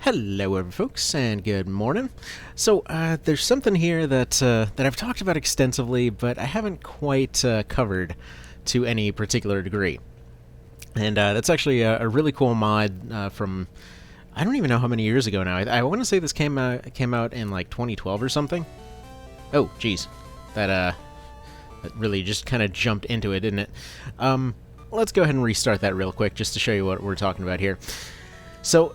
Hello, folks, and good morning. So, there's something here that I've talked about extensively, but I haven't quite covered to any particular degree. And that's actually a really cool mod from I don't even know how many years ago now. I want to say this came out in like 2012 or something. Oh, geez, that really just kind of jumped into it, didn't it? Let's go ahead and restart that real quick just to show you what we're talking about here. So,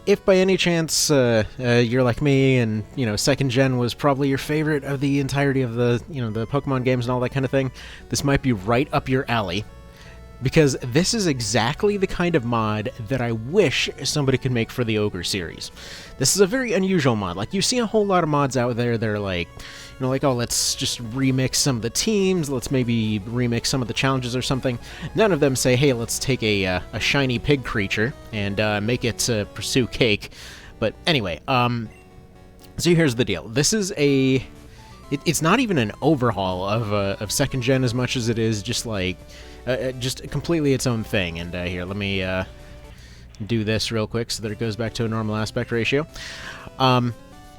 if by any chance you're like me and, second gen was probably your favorite of the entirety of the, the Pokemon games and all that kind of thing, this might be right up your alley. Because this is exactly the kind of mod that I wish somebody could make for the Ogre series. This is a very unusual mod. Like, you see a whole lot of mods out there that are like, oh, let's just remix some of the teams, let's maybe remix some of the challenges or something. None of them say, hey, let's take a shiny pig creature and make it pursue cake. But anyway, so here's the deal. This is it's not even an overhaul of second gen as much as it is just like, just completely its own thing. And here, let me do this real quick so that it goes back to a normal aspect ratio.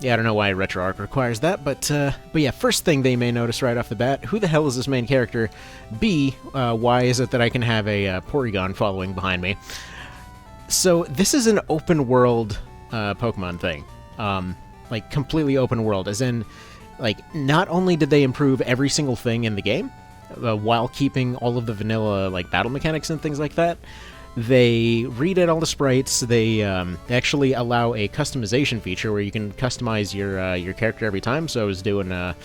Yeah, I don't know why RetroArch requires that, but yeah, first thing they may notice right off the bat, who the hell is this main character? B, why is it that I can have a Porygon following behind me? So, this is an open world Pokemon thing. Like, completely open world, as in, like, not only did they improve every single thing in the game, while keeping all of the vanilla, like, battle mechanics and things like that, they redid all the sprites. They actually allow a customization feature where you can customize your character every time. So I was doing a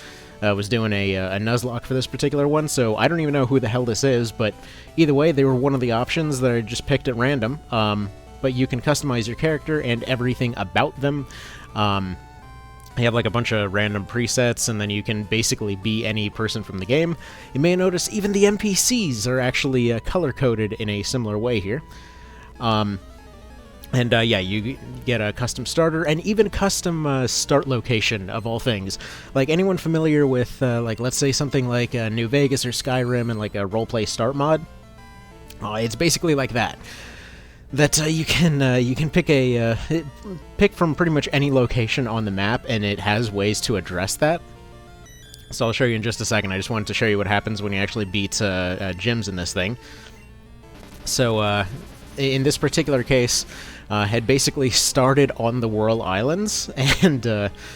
Nuzlocke for this particular one, so I don't even know who the hell this is, but either way, they were one of the options that I just picked at random. But you can customize your character and everything about them. You have like a bunch of random presets, and then you can basically be any person from the game. You may notice even the NPCs are actually color-coded in a similar way here. Yeah, you get a custom starter, and even custom start location, of all things. Like, anyone familiar with, like, let's say something like New Vegas or Skyrim and, like, a roleplay start mod? It's basically like that. That you can pick from pretty much any location on the map, and it has ways to address that. So I'll show you in just a second. I just wanted to show you what happens when you actually beat gyms in this thing. So in this particular case, had basically started on the Whirl Islands, and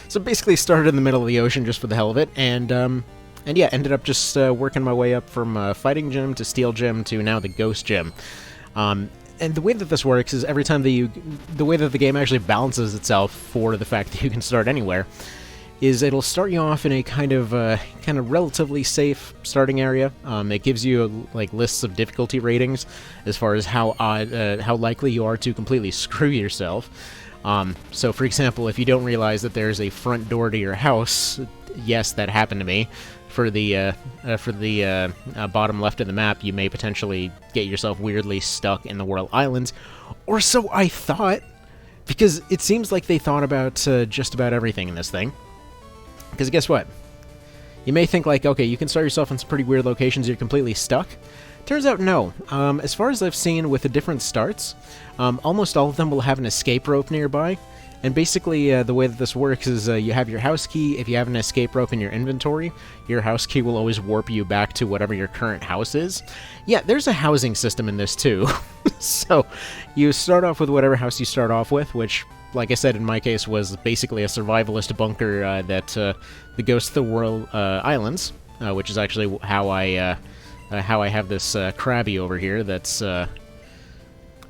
so basically started in the middle of the ocean just for the hell of it, and yeah, ended up just working my way up from Fighting Gym to Steel Gym to now the Ghost Gym. And the way that this works is every time the way that the game actually balances itself for the fact that you can start anywhere, is it'll start you off in a kind of relatively safe starting area. It gives you like lists of difficulty ratings as far as how likely you are to completely screw yourself. So, for example, if you don't realize that there's a front door to your house, yes, that happened to me. For the bottom left of the map, you may potentially get yourself weirdly stuck in the Whirl Islands, or so I thought, because it seems like they thought about just about everything in this thing. Because guess what? You may think like, okay, you can start yourself in some pretty weird locations, you're completely stuck. Turns out, no. As far as I've seen with the different starts, almost all of them will have an escape rope nearby. And basically, the way that this works is you have your house key. If you have an escape rope in your inventory, your house key will always warp you back to whatever your current house is. Yeah, there's a housing system in this, too. So, you start off with whatever house you start off with, which, like I said, in my case, was basically a survivalist bunker that the Ghost of the Whirl Islands, which is actually how I have this Krabby over here that's,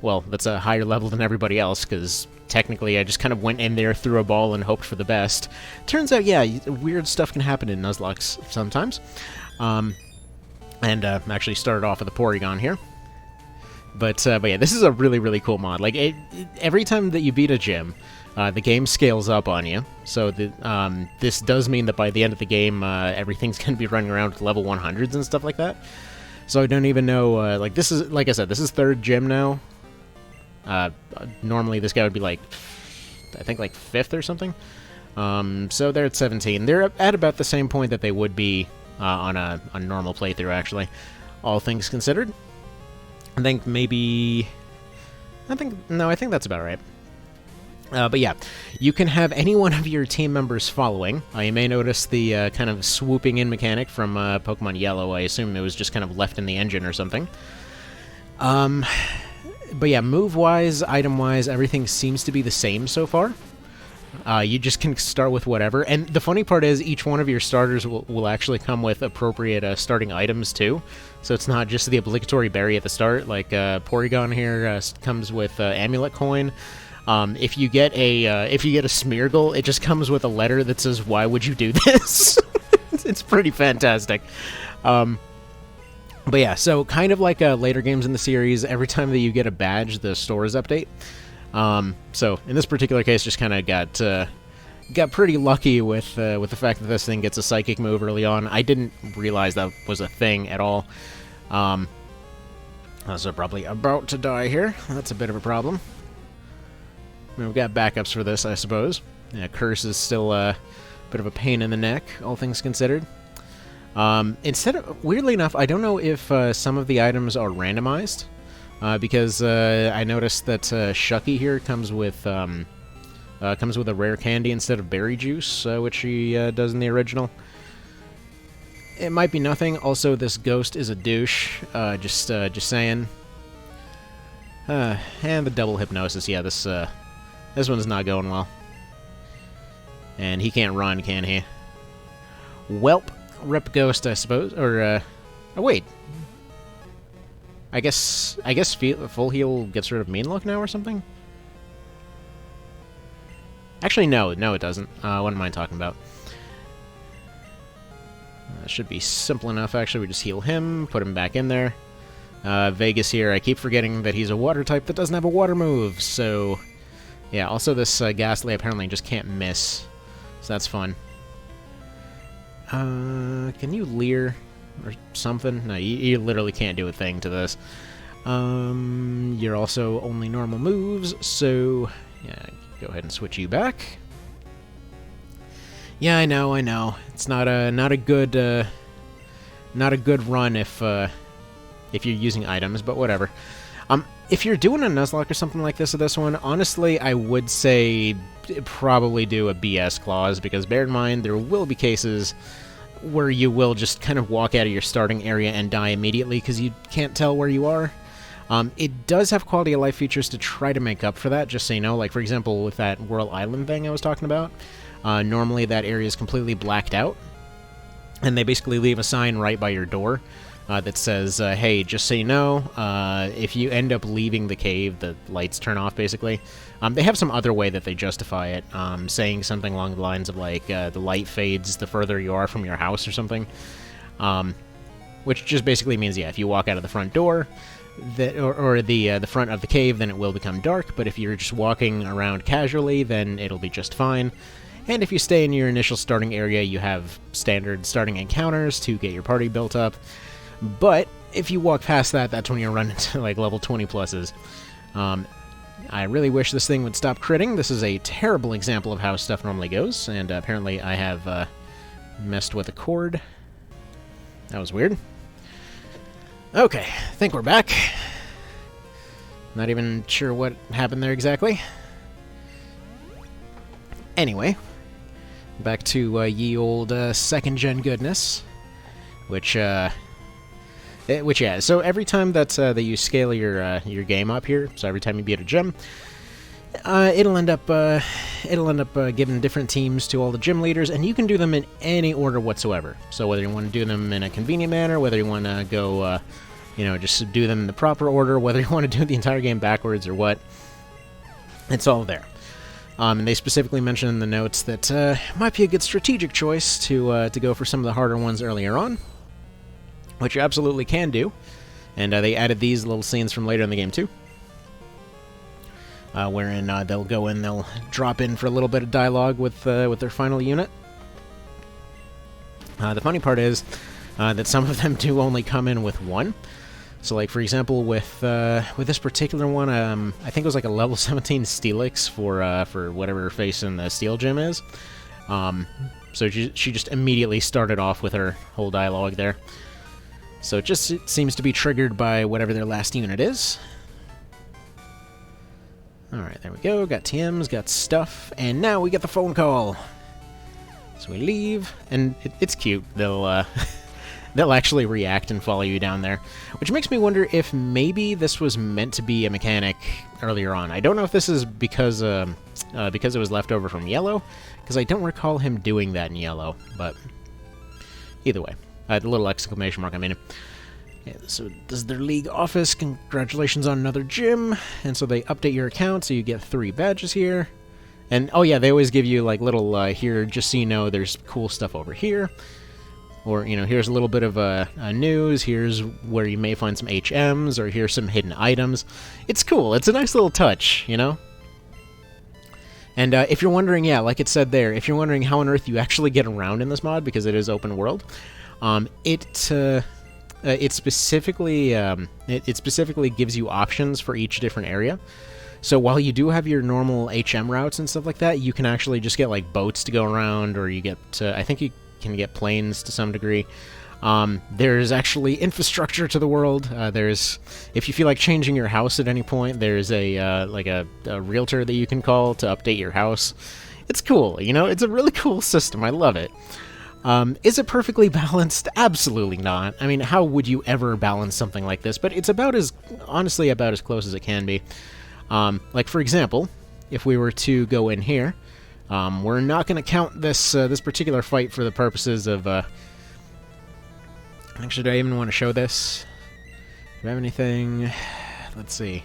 well, that's a higher level than everybody else, because technically I just kind of went in there, threw a ball, and hoped for the best. Turns out, yeah, weird stuff can happen in Nuzlocke sometimes. Actually started off with a Porygon here. But yeah, this is a really, really cool mod. Like, every time that you beat a gym, the game scales up on you. So this does mean that by the end of the game, everything's going to be running around with level 100s and stuff like that. So I don't even know, like, this is, like I said, this is third gym now. Normally this guy would be like, I think like 5th or something. So they're at 17. They're at about the same point that they would be on a normal playthrough, actually, all things considered. I think maybe... I think that's about right. But yeah, you can have any one of your team members following. You may notice the kind of swooping in mechanic from Pokemon Yellow. I assume it was just kind of left in the engine or something. But yeah, move-wise, item-wise, everything seems to be the same so far. You just can start with whatever. And the funny part is each one of your starters will actually come with appropriate starting items, too. So it's not just the obligatory berry at the start. Like Porygon here comes with Amulet Coin. If you get a Smeargle, it just comes with a letter that says, "Why would you do this?" It's pretty fantastic. But yeah, so kind of like later games in the series, every time that you get a badge, the stores update. So in this particular case, just kind of got pretty lucky with the fact that this thing gets a psychic move early on. I didn't realize that was a thing at all. So probably about to die here. That's a bit of a problem. We've got backups for this, I suppose. Yeah, Curse is still a bit of a pain in the neck, all things considered. Weirdly enough, I don't know if some of the items are randomized, because I noticed that Shucky here comes with a rare candy instead of berry juice, which he does in the original. It might be nothing. Also, this ghost is a douche. Just saying. And the double hypnosis. Yeah, this one's not going well. And he can't run, can he? Welp. Rip Ghost, I suppose. Or, oh, wait. I guess Full Heal gets rid of Mean Look now or something? Actually, no, it doesn't. What am I talking about? Should be simple enough, actually. We just heal him, put him back in there. Vegas here, I keep forgetting that he's a water type that doesn't have a water move, so... Yeah, also this Ghastly apparently just can't miss, so that's fun. Can you leer or something? No, you literally can't do a thing to this. You're also only normal moves, so yeah, go ahead and switch you back. Yeah, I know. It's not a good run if you're using items, but whatever. If you're doing a Nuzlocke or something like this with this one, honestly, I would say probably do a BS clause, because bear in mind, there will be cases where you will just kind of walk out of your starting area and die immediately because you can't tell where you are. It does have quality of life features to try to make up for that, just so you know. Like, for example, with that Whirl Island thing I was talking about, normally that area is completely blacked out, and they basically leave a sign right by your door that says, hey, just so you know, if you end up leaving the cave, the lights turn off, basically. They have some other way that they justify it, saying something along the lines of, like, the light fades the further you are from your house or something. Which just basically means, yeah, if you walk out of the front door, or the front of the cave, then it will become dark, but if you're just walking around casually, then it'll be just fine. And if you stay in your initial starting area, you have standard starting encounters to get your party built up. But if you walk past that, that's when you run into, like, level 20 pluses. I really wish this thing would stop critting. This is a terrible example of how stuff normally goes, and apparently I have messed with a cord. That was weird. Okay, I think we're back. Not even sure what happened there exactly. Anyway, back to ye old second-gen goodness, which yeah. So every time that you scale your game up here, so every time you beat a gym, it'll end up giving different teams to all the gym leaders, and you can do them in any order whatsoever. So whether you want to do them in a convenient manner, whether you want to go, just do them in the proper order, whether you want to do the entire game backwards or what, it's all there. And they specifically mention in the notes that it might be a good strategic choice to go for some of the harder ones earlier on, which you absolutely can do. And they added these little scenes from later in the game too, wherein they'll go in, they'll drop in for a little bit of dialogue with their final unit. The funny part is that some of them do only come in with one. So, like, for example, with this particular one, I think it was like a level 17 Steelix for whatever face in the Steel Gym is. So she just immediately started off with her whole dialogue there. So it seems to be triggered by whatever their last unit is. Alright, there we go. Got TMs, got stuff, and now we get the phone call. So we leave, and it's cute. They'll they'll actually react and follow you down there, which makes me wonder if maybe this was meant to be a mechanic earlier on. I don't know if this is because it was left over from Yellow, because I don't recall him doing that in Yellow, but either way. The little exclamation mark, I mean. Yeah, so this is their league office. Congratulations on another gym. And so they update your account, so you get 3 badges here. And, oh yeah, they always give you, like, little, here, just so you know, there's cool stuff over here. Or, you know, here's a little bit of news, here's where you may find some HMs, or here's some hidden items. It's cool, it's a nice little touch, you know? And if you're wondering, yeah, like it said there, if you're wondering how on earth you actually get around in this mod, because it is open world, it specifically gives you options for each different area. So while you do have your normal HM routes and stuff like that, you can actually just get like boats to go around, or you get I think you can get planes to some degree. There's actually infrastructure to the world. There's, if you feel like changing your house at any point, there's a realtor that you can call to update your house. It's cool, you know. It's a really cool system. I love it. Is it perfectly balanced? Absolutely not. I mean, how would you ever balance something like this? But it's honestly about as close as it can be. Like, for example, if we were to go in here, we're not going to count this particular fight for the purposes of... Actually, do I even want to show this? Do I have anything? Let's see.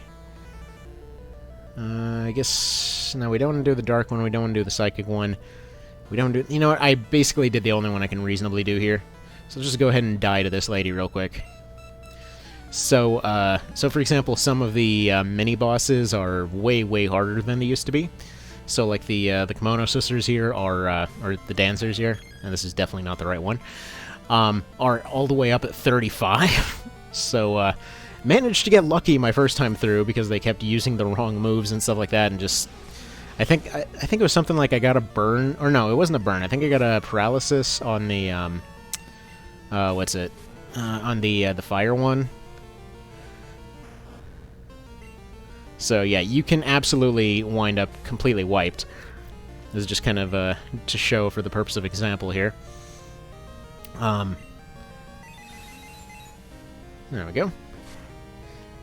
I guess... No, we don't want to do the dark one, we don't want to do the psychic one. We don't do... You know what? I basically did the only one I can reasonably do here. So let's just go ahead and die to this lady real quick. So, for example, some of the mini-bosses are way, way harder than they used to be. So, like, the Kimono Sisters here are, or the dancers here, and this is definitely not the right one, are all the way up at 35. So, managed to get lucky my first time through because they kept using the wrong moves and stuff like that, and just... I think it was something like I got a burn, or no, it wasn't a burn. I think I got a paralysis on the what's it? On the fire one. So yeah, you can absolutely wind up completely wiped. This is just kind of to show for the purpose of example here. There we go.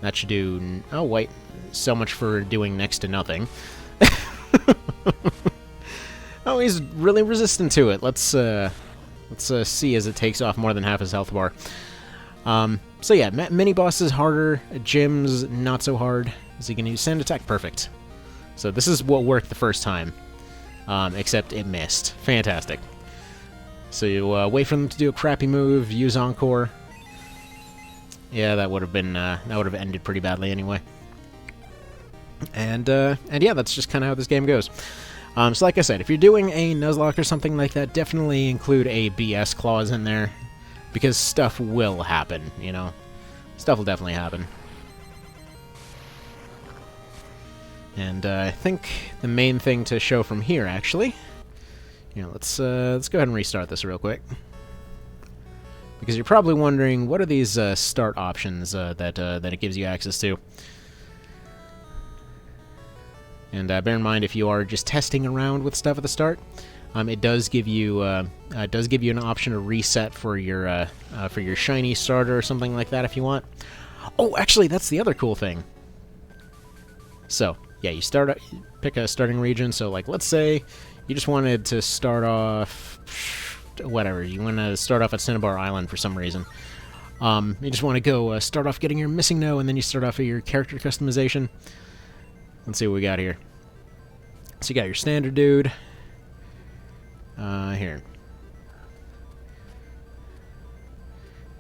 That should do. Oh wait, so much for doing next to nothing. Oh, he's really resistant to it. Let's see as it takes off more than half his health bar. So yeah, mini bosses harder, gyms not so hard. Is he gonna use sand attack? Perfect. So this is what worked the first time, except it missed. Fantastic. So you wait for them to do a crappy move, use encore. Yeah, that would have been that would have ended pretty badly anyway. And yeah, that's just kind of how this game goes. So like I said, if you're doing a Nuzlocke or something like that, definitely include a BS clause in there, because stuff will happen, you know? Stuff will definitely happen. And I think the main thing to show from here, actually... You know, let's go ahead and restart this real quick. Because you're probably wondering, what are these start options that it gives you access to? And bear in mind, if you are just testing around with stuff at the start, it does give you an option to reset for your shiny starter or something like that if you want. Oh, actually, that's the other cool thing. So yeah, you pick a starting region. So like, let's say you just wanted to start off, whatever, you want to start off at Cinnabar Island for some reason. You just want to go start off getting your missing no, and then you start off with your character customization. Let's see what we got here. So you got your standard dude. Here.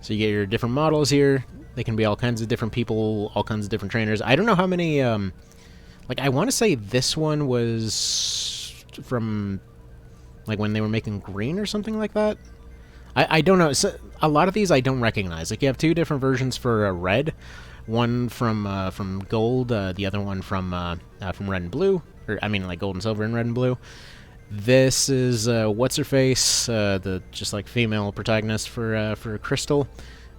So you get your different models here. They can be all kinds of different people, all kinds of different trainers. I don't know how many, like, I want to say this one was from, like, when they were making green or something like that. I don't know. So, a lot of these I don't recognize. Like, you have two different versions for red. One from gold, the other one from red and blue, or I mean like gold and silver and red and blue. This is what's her face, the just like female protagonist for Crystal.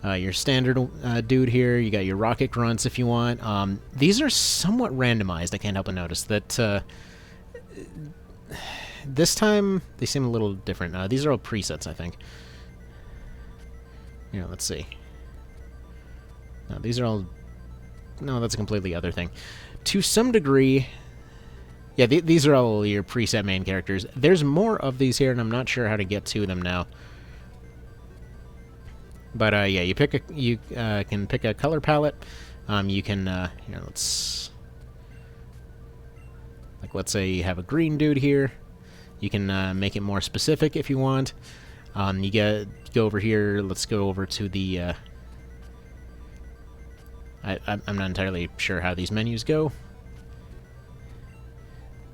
Your standard dude here. You got your rocket grunts if you want. These are somewhat randomized. I can't help but notice that this time they seem a little different. These are all presets, I think. You know, let's see. No, these are all... No, that's a completely other thing. To some degree... Yeah, these are all your preset main characters. There's more of these here, and I'm not sure how to get to them now. But yeah, you can pick a color palette. You can here, let's say you have a green dude here. You can make it more specific if you want. Go over here. Let's go over to the. I'm not entirely sure how these menus go.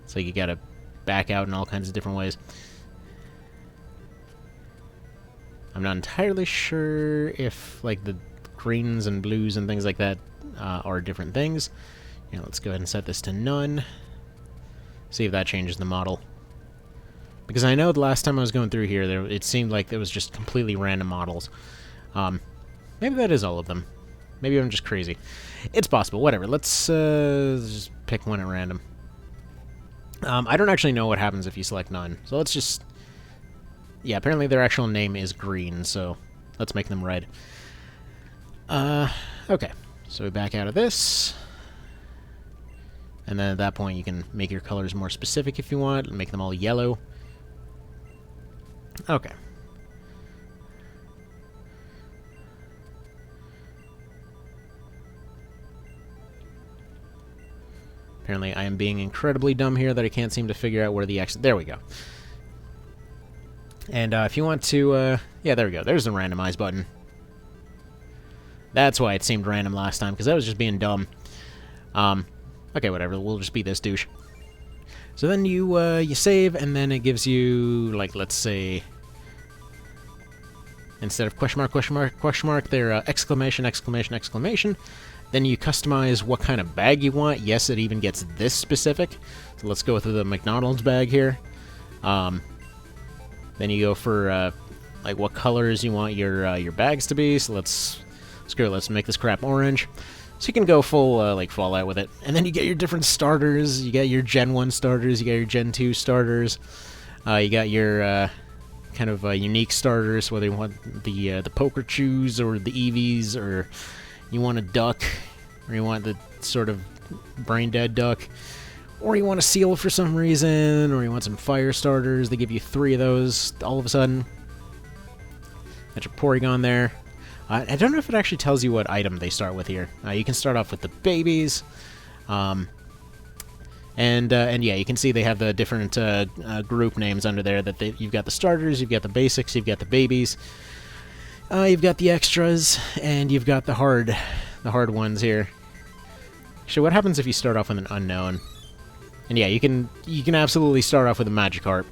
So you gotta back out in all kinds of different ways. I'm not entirely sure if, like, the greens and blues and things like that are different things. You know, let's go ahead and set this to none. See if that changes the model. Because I know the last time I was going through here, it seemed like there was just completely random models. Maybe that is all of them. Maybe I'm just crazy. It's possible. Whatever. Let's just pick one at random. I don't actually know what happens if you select none. So let's just... Yeah, apparently their actual name is green, so let's make them red. Okay. So we back out of this. And then at that point you can make your colors more specific if you want, and make them all yellow. Okay. Apparently I am being incredibly dumb here that I can't seem to figure out where the X... There we go. And if you want to... yeah, there we go. There's the randomize button. That's why it seemed random last time, because I was just being dumb. Okay, whatever. We'll just be this douche. So then you save, and then it gives you, like, let's say... Instead of question mark, question mark, question mark, they're exclamation, exclamation, exclamation. Then you customize what kind of bag you want. Yes, it even gets this specific. So let's go with the McDonald's bag here. Then you go for like what colors you want your bags to be. So let's make this crap orange. So you can go full like Fallout with it. And then you get your different starters. You get your Gen 1 starters. You get your Gen 2 starters. You got your kind of unique starters, whether you want the poker chews or the Eevees, or you want a duck, or you want the sort of brain dead duck, or you want a seal for some reason, or you want some fire starters. They give you 3 of those all of a sudden. Got your Porygon there. I don't know if it actually tells you what item they start with here. You can start off with the babies. And yeah, you can see they have the different group names under there. You've got the starters, you've got the basics, you've got the babies, you've got the extras, and you've got the hard ones here. So what happens if you start off with an unknown? And yeah, you can absolutely start off with a Magikarp.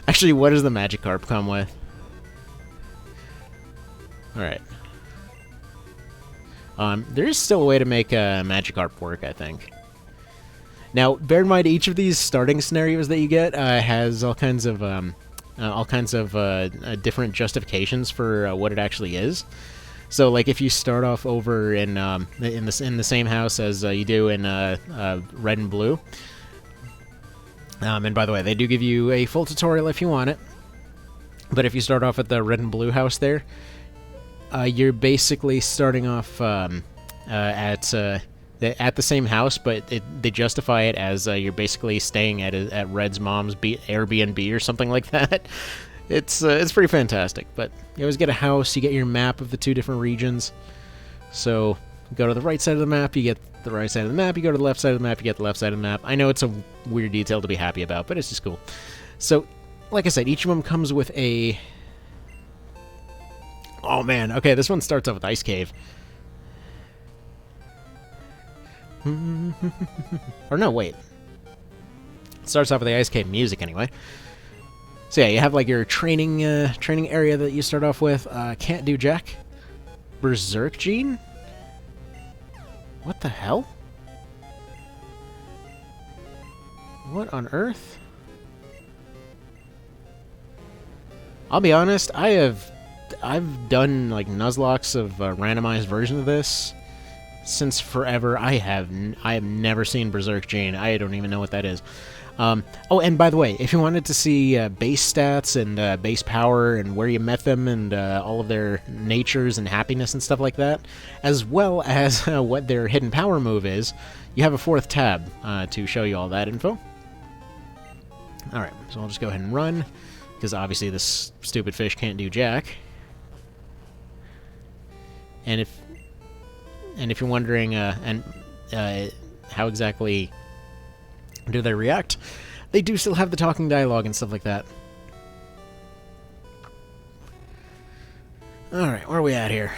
Actually, what does the Magikarp come with? All right. There is still a way to make Magikarp work, I think. Now, bear in mind, each of these starting scenarios that you get has all kinds of different justifications for what it actually is. So, like, if you start off over in the same house as you do in Red and Blue, and by the way, they do give you a full tutorial if you want it. But if you start off at the Red and Blue house there, you're basically starting off at the same house, but they justify it as you're basically staying at Red's mom's Airbnb or something like that. It's pretty fantastic. But you always get a house, you get your map of the 2 different regions. So you go to the right side of the map, you get the right side of the map. You go to the left side of the map, you get the left side of the map. I know it's a weird detail to be happy about, but it's just cool. So, like I said, each of them comes with a... Oh man, okay, this one starts off with Ice Cave. Or no, wait. It starts off with the Ice Cave music anyway. So yeah, you have like your training area that you start off with. Can't do Jack. Berserk Gene? What the hell? What on earth? I'll be honest, I have I've done like Nuzlockes of a randomized version of this since forever. I have never seen Berserk Gene. I don't even know what that is. Oh, and by the way, if you wanted to see base stats and base power and where you met them and all of their natures and happiness and stuff like that, as well as what their hidden power move is, you have a 4th tab to show you all that info. Alright, so I'll just go ahead and run, because obviously this stupid fish can't do jack. And if you're wondering how exactly do they react, they do still have the talking dialogue and stuff like that. Alright, where are we at here?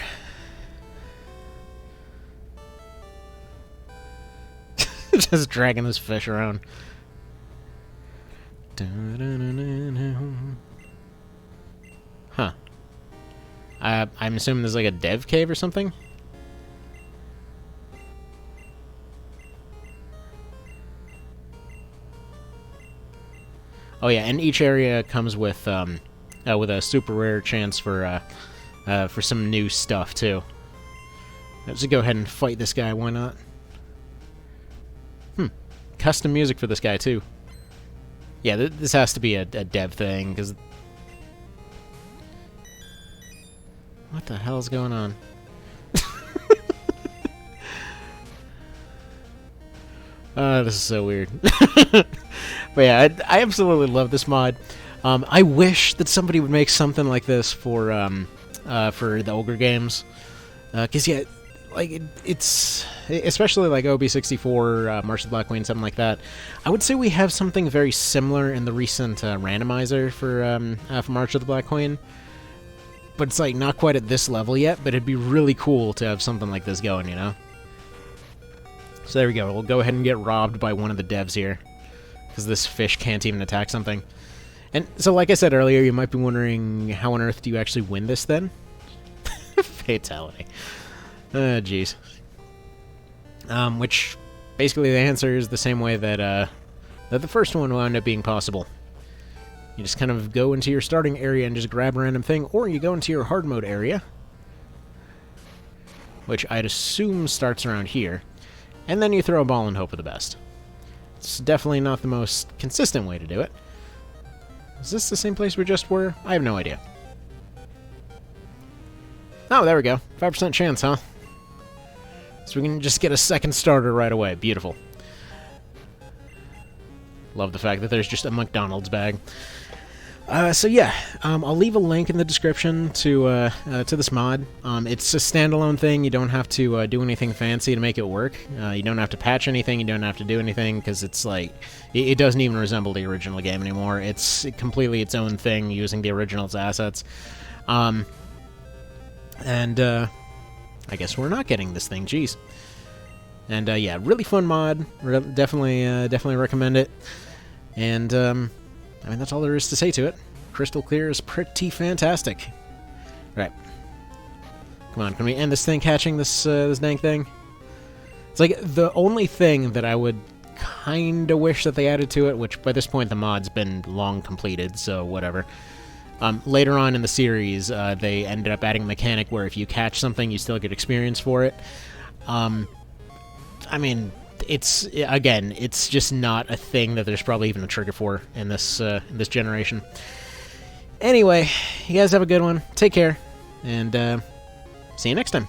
Just dragging this fish around. Huh. I'm assuming there's like a dev cave or something? Oh yeah, and each area comes with a super rare chance for some new stuff too. Let's go ahead and fight this guy. Why not? Custom music for this guy too. Yeah, this has to be a dev thing because. What the hell's going on? This is so weird. But yeah, I absolutely love this mod. I wish that somebody would make something like this for the Ogre games. Because, yeah, like, it's... Especially like OB64, March of the Black Queen, something like that. I would say we have something very similar in the recent randomizer for March of the Black Queen. But it's, like, not quite at this level yet, but it'd be really cool to have something like this going, you know? So there we go. We'll go ahead and get robbed by one of the devs here. Because this fish can't even attack something. And so, like I said earlier, you might be wondering, how on earth do you actually win this, then? Fatality. Jeez. Which, basically, the answer is the same way that the first one wound up being possible. You just kind of go into your starting area and just grab a random thing, or you go into your hard mode area, which I'd assume starts around here, and then you throw a ball and hope for the best. It's definitely not the most consistent way to do it. Is this the same place we just were? I have no idea. Oh, there we go. 5% chance, huh? So we can just get a second starter right away. Beautiful. Love the fact that there's just a McDonald's bag. So yeah, I'll leave a link in the description to this mod. It's a standalone thing. You don't have to do anything fancy to make it work. You don't have to patch anything. You don't have to do anything because it's like it doesn't even resemble the original game anymore. It's completely its own thing using the original's assets. And I guess we're not getting this thing. Jeez. And yeah, really fun mod. Definitely recommend it. And I mean, that's all there is to say to it. Crystal Clear is pretty fantastic. Right. Come on, can we end this thing catching this dang thing? It's like the only thing that I would kind of wish that they added to it, which by this point the mod's been long completed, so whatever. Later on in the series, they ended up adding a mechanic where if you catch something, you still get experience for it. I mean, it's just not a thing that there's probably even a trigger for in this generation. Anyway, you guys have a good one. Take care, and see you next time.